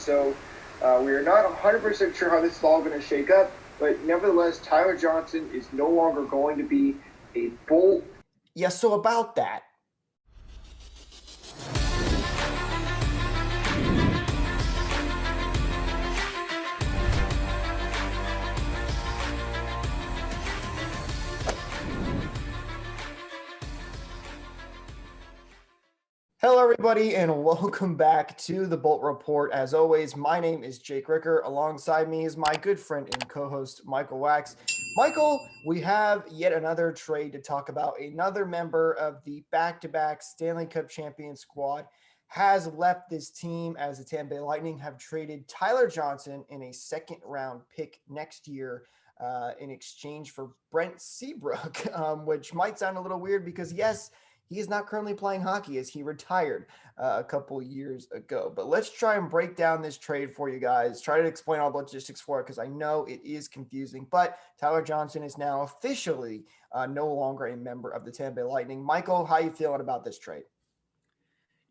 So we are not 100% sure how this is all going to shake up, but nevertheless, Tyler Johnson is no longer going to be a Bull. Yeah, so about that. Hello, everybody, and welcome back to the Bolt Report. As always, my name is Jake Ricker. Alongside me is my good friend and co-host, Michael Wax. Michael, we have yet another trade to talk about. Another member of the back-to-back Stanley Cup champion squad has left this team as the Tampa Bay Lightning have traded Tyler Johnson in a second-round pick next year in exchange for Brent Seabrook, which might sound a little weird because, yes, he is not currently playing hockey as he retired a couple years ago. But let's try and break down this trade for you guys. Try to explain all the logistics for it because I know it is confusing. But Tyler Johnson is now officially no longer a member of the Tampa Bay Lightning. Michael, how you feeling about this trade?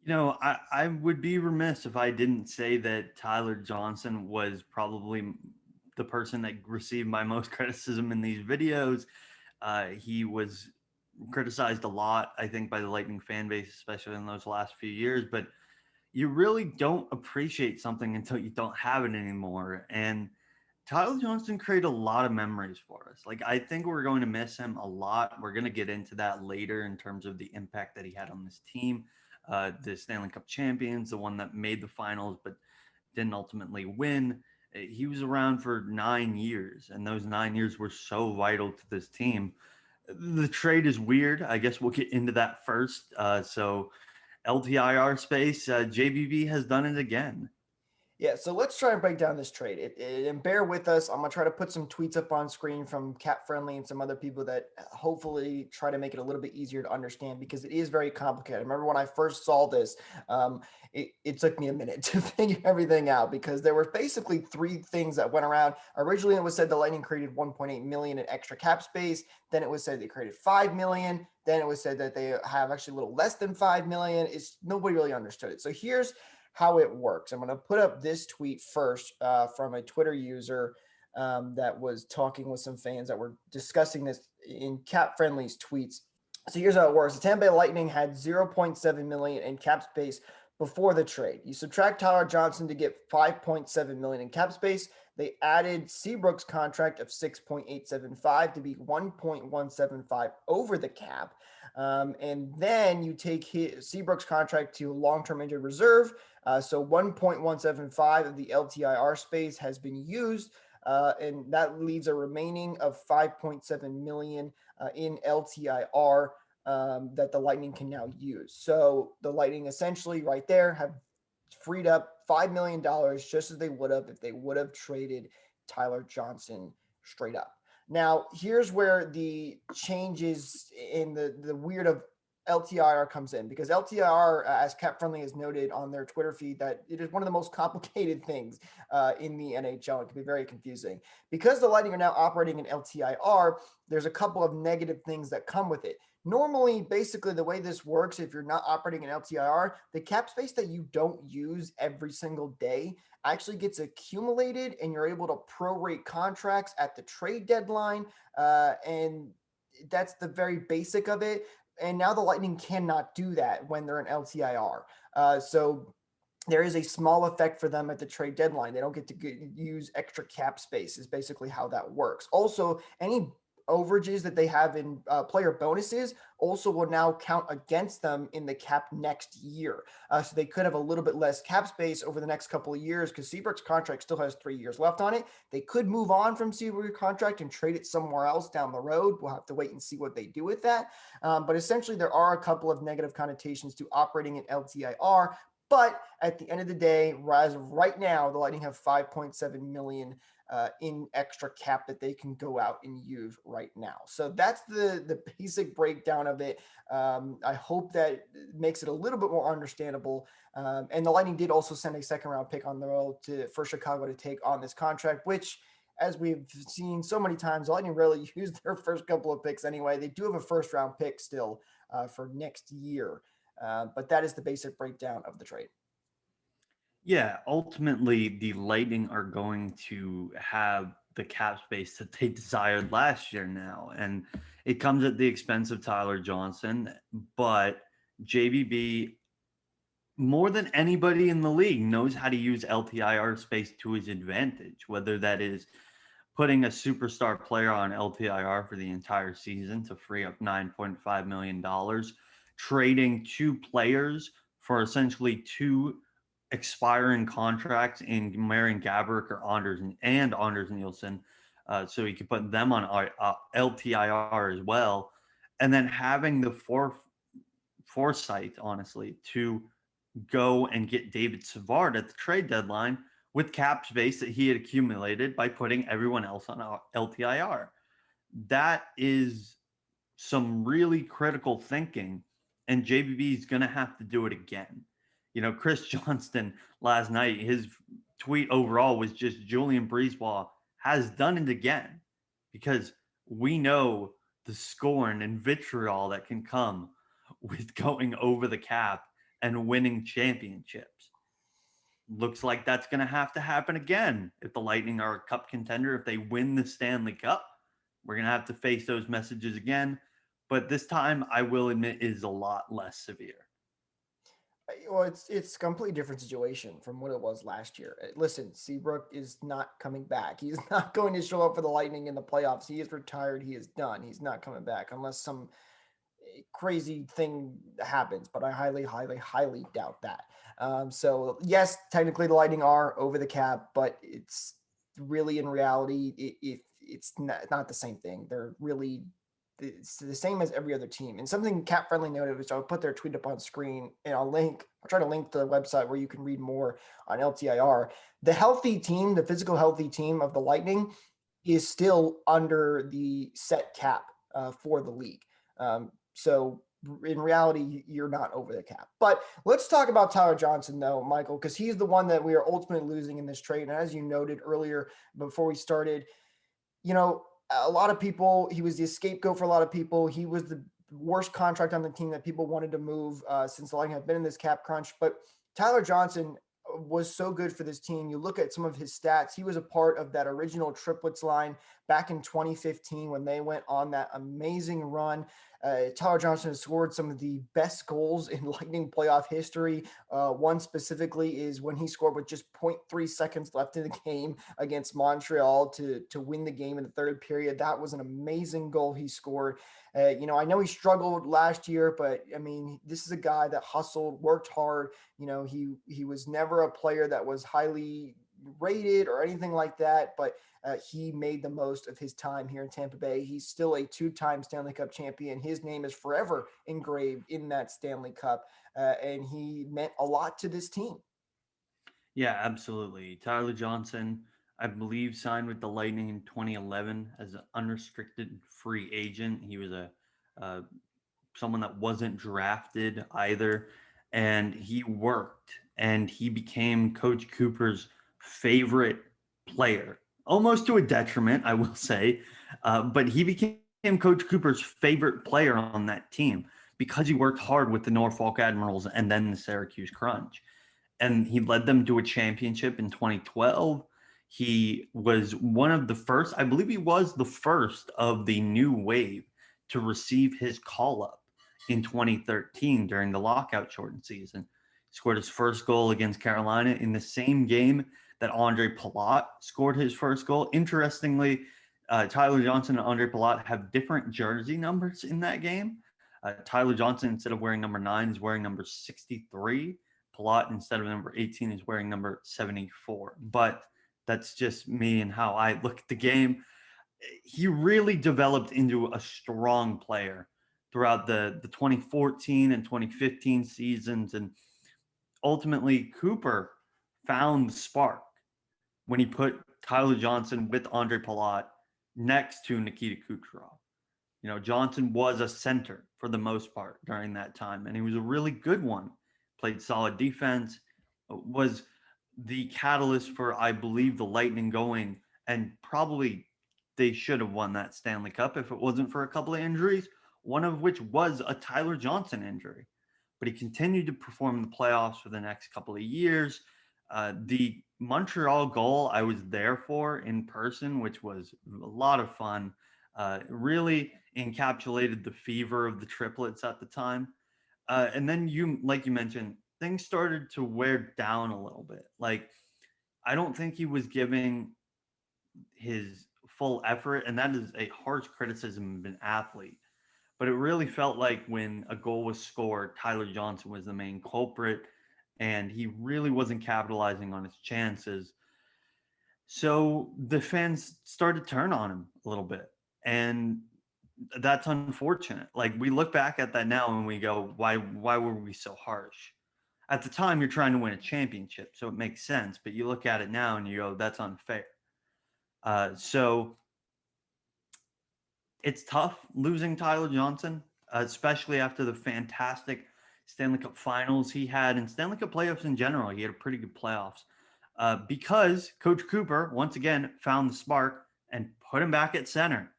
I would be remiss if I didn't say that Tyler Johnson was probably the person that received my most criticism in these videos. He was criticized a lot, I think, by the Lightning fan base, especially in those last few years. But you really don't appreciate something until you don't have it anymore. And Tyler Johnson created a lot of memories for us. Like, I think we're going to miss him a lot. We're going to get into that later in terms of the impact that he had on this team. The Stanley Cup champions, the one that made the finals but didn't ultimately win. He was around for 9 years, and those 9 years were so vital to this team. The trade is weird. I guess we'll get into that first. So, LTIR space, JBB has done it again. Yeah, so let's try and break down this trade. And bear with us. I'm gonna try to put some tweets up on screen from Cap Friendly and some other people that hopefully try to make it a little bit easier to understand because it is very complicated. I remember when I first saw this, it took me a minute to figure everything out because there were basically three things that went around. Originally, it was said the Lightning created 1.8 million in extra cap space. Then it was said they created 5 million. Then it was said that they have actually a little less than 5 million. It's nobody really understood it. So here's how it works. I'm going to put up this tweet first from a Twitter user that was talking with some fans that were discussing this in Cap Friendly's tweets. So here's how it works. The Tampa Bay Lightning had 0.7 million in cap space before the trade. You subtract Tyler Johnson to get 5.7 million in cap space. They added Seabrook's contract of 6.875 to be 1.175 over the cap. And then you take Seabrook's contract to long-term injured reserve. So 1.175 of the LTIR space has been used, and that leaves a remaining of 5.7 million in LTIR that the Lightning can now use. So the Lightning essentially right there have freed up $5 million just as they would have if they would have traded Tyler Johnson straight up. Now, here's where the changes in the weird of LTIR comes in because LTIR, as Cap Friendly has noted on their Twitter feed, that it is one of the most complicated things in the NHL. It can be very confusing. Because the Lightning are now operating in LTIR, there's a couple of negative things that come with it. Normally, basically, the way this works, if you're not operating in LTIR, the cap space that you don't use every single day actually gets accumulated and you're able to prorate contracts at the trade deadline. And that's the very basic of it. And now the Lightning cannot do that when they're in LTIR. So there is a small effect for them at the trade deadline. They don't get to use extra cap space is basically how that works. Also, any overages that they have in player bonuses also will now count against them in the cap next year. So they could have a little bit less cap space over the next couple of years because Seabrook's contract still has 3 years left on it. They could move on from Seabrook's contract and trade it somewhere else down the road. We'll have to wait and see what they do with that. But essentially, there are a couple of negative connotations to operating in LTIR. But at the end of the day, as of right now, the Lightning have 5.7 million in extra cap that they can go out and use right now. So that's the basic breakdown of it. I hope that makes it a little bit more understandable. And the Lightning did also send a second round pick on the road for Chicago to take on this contract, which, as we've seen so many times, the Lightning rarely use their first couple of picks anyway. They do have a first round pick still for next year. But that is the basic breakdown of the trade. Yeah, ultimately, the Lightning are going to have the cap space that they desired last year now. And it comes at the expense of Tyler Johnson. But JBB, more than anybody in the league, knows how to use LTIR space to his advantage, whether that is putting a superstar player on LTIR for the entire season to free up $9.5 million, trading two players for essentially two expiring contracts in Marian Gaborik or Anders Nielsen, so he could put them on LTIR as well, and then having the foresight, honestly, to go and get David Savard at the trade deadline with cap space that he had accumulated by putting everyone else on LTIR. That is some really critical thinking, and JBB is going to have to do it again. You know, Chris Johnston last night, his tweet overall was just Julian Breezeball has done it again, because we know the scorn and vitriol that can come with going over the cap and winning championships. Looks like that's going to have to happen again if the Lightning are a cup contender. If they win the Stanley Cup, we're going to have to face those messages again. But this time, I will admit, is a lot less severe. Well, it's a completely different situation from what it was last year. Listen, Seabrook is not coming back. He's not going to show up for the Lightning in the playoffs. He is retired. He is done. He's not coming back unless some crazy thing happens, but I highly, highly, highly doubt that. So yes, technically the Lightning are over the cap, but it's really in reality, it's not the same thing. They're really it's the same as every other team. And something Cap Friendly noted, which I'll put their tweet up on screen, and I'll try to link the website where you can read more on LTIR. The healthy team, the physical healthy team of the Lightning is still under the set cap for the league. So in reality, you're not over the cap. But let's talk about Tyler Johnson, though, Michael, because he's the one that we are ultimately losing in this trade. And as you noted earlier, before we started, you know, a lot of people, he was the scapegoat for a lot of people. He was the worst contract on the team that people wanted to move since the Lightning have been in this cap crunch. But Tyler Johnson was so good for this team. You look at some of his stats. He was a part of that original triplets line back in 2015 when they went on that amazing run. Tyler Johnson has scored some of the best goals in Lightning playoff history. One specifically is when he scored with just 0.3 seconds left in the game against Montreal to win the game in the third period. That was an amazing goal he scored. You know, I know he struggled last year, but I mean, this is a guy that hustled, worked hard. You know, he was never a player that was highly rated or anything like that, but he made the most of his time here in Tampa Bay. He's still a two-time Stanley Cup champion. His name is forever engraved in that Stanley Cup, and he meant a lot to this team. Yeah, absolutely. Tyler Johnson, I believe, signed with the Lightning in 2011 as an unrestricted free agent. He was someone that wasn't drafted either, and he worked, and he became Coach Cooper's favorite player, almost to a detriment, I will say, but he became Coach Cooper's favorite player on that team because he worked hard with the Norfolk Admirals and then the Syracuse Crunch. And he led them to a championship in 2012. He was one of the first, I believe he was the first of the new wave to receive his call-up in 2013 during the lockout shortened season. He scored his first goal against Carolina in the same game that Andre Palat scored his first goal. Interestingly, Tyler Johnson and Andre Palat have different jersey numbers in that game. Tyler Johnson, instead of wearing number 9, is wearing number 63. Palat, instead of number 18, is wearing number 74. But that's just me and how I look at the game. He really developed into a strong player throughout the 2014 and 2015 seasons. And ultimately, Cooper found the spark when he put Tyler Johnson with Andre Palat next to Nikita Kucherov. You know, Johnson was a center for the most part during that time, and he was a really good one. Played solid defense, was the catalyst for, I believe, the Lightning going, and probably they should have won that Stanley Cup if it wasn't for a couple of injuries, one of which was a Tyler Johnson injury. But he continued to perform in the playoffs for the next couple of years. The Montreal goal I was there for in person, which was a lot of fun. Really encapsulated the fever of the triplets at the time. And then like you mentioned, things started to wear down a little bit. Like, I don't think he was giving his full effort, and that is a harsh criticism of an athlete. But it really felt like when a goal was scored, Tyler Johnson was the main culprit, and he really wasn't capitalizing on his chances. So the fans started to turn on him a little bit, and that's unfortunate. Like, we look back at that now and we go, why were we so harsh? At the time, you're trying to win a championship, so it makes sense. But you look at it now and you go, that's unfair. So it's tough losing Tyler Johnson, especially after the fantastic Stanley Cup Finals he had and Stanley Cup playoffs in general. He had a pretty good playoffs because Coach Cooper once again found the spark and put him back at center.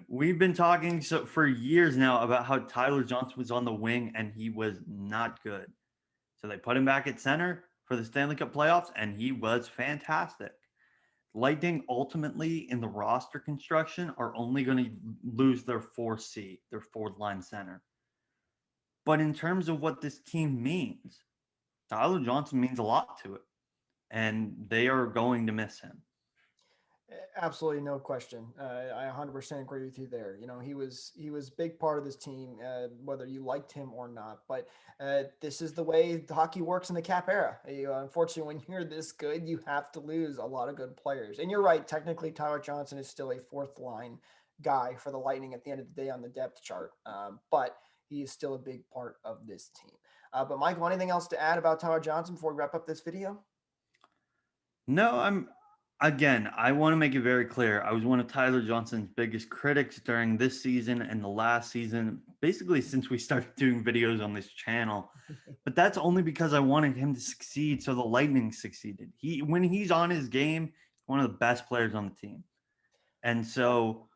We've been talking for years now about how Tyler Johnson was on the wing and he was not good. So they put him back at center for the Stanley Cup playoffs, and he was fantastic. Lightning ultimately in the roster construction are only going to lose their 4C, their fourth line center. But in terms of what this team means, Tyler Johnson means a lot to it, and they are going to miss him. Absolutely, no question. I 100% agree with you there. You know, he was big part of this team, whether you liked him or not. But this is the way hockey works in the cap era. Unfortunately, when you're this good, you have to lose a lot of good players. And you're right. Technically, Tyler Johnson is still a fourth line guy for the Lightning at the end of the day on the depth chart. But he is still a big part of this team. But Michael, anything else to add about Tyler Johnson before we wrap up this video? No, I want to make it very clear. I was one of Tyler Johnson's biggest critics during this season and the last season, basically since we started doing videos on this channel. But that's only because I wanted him to succeed, so the Lightning succeeded. When he's on his game, one of the best players on the team. And so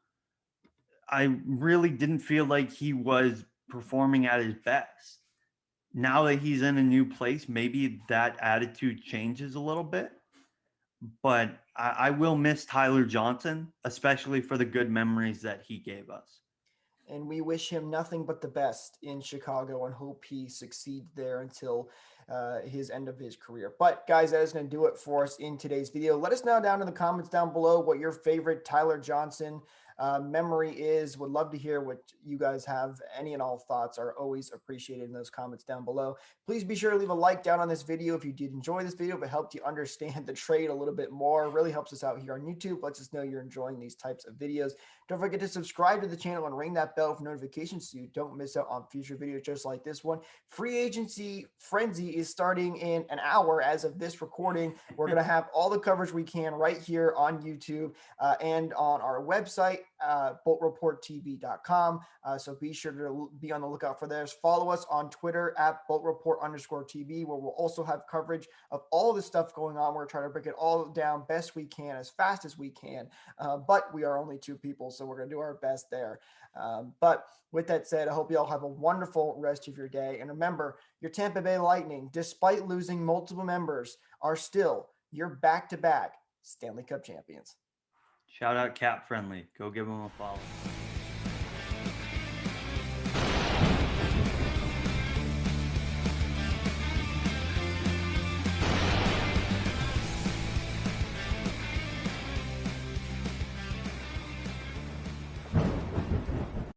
I really didn't feel like he was performing at his best. Now that he's in a new place, maybe that attitude changes a little bit. But I will miss Tyler Johnson, especially for the good memories that he gave us. And we wish him nothing but the best in Chicago and hope he succeeds there until his end of his career. But guys, that is going to do it for us in today's video. Let us know down in the comments down below what your favorite Tyler Johnson memory is. Would love to hear what you guys have. Any and all thoughts are always appreciated in those comments down below. Please be sure to leave a like down on this video if you did enjoy this video, if it helped you understand the trade a little bit more. It really helps us out here on YouTube. Lets us know you're enjoying these types of videos. Don't forget to subscribe to the channel and ring that bell for notifications so you don't miss out on future videos just like this one. Free agency frenzy is starting in an hour as of this recording. We're going to have all the coverage we can right here on YouTube and on our website, boltreporttv.com. So be sure to be on the lookout for this. Follow us on Twitter at boltreport_TV, where we'll also have coverage of all the stuff going on. We're trying to break it all down best we can, as fast as we can. But we are only two people, so we're going to do our best there. But with that said, I hope you all have a wonderful rest of your day. And remember, your Tampa Bay Lightning, despite losing multiple members, are still your back-to-back Stanley Cup champions. Shout out Cap Friendly. Go give him a follow.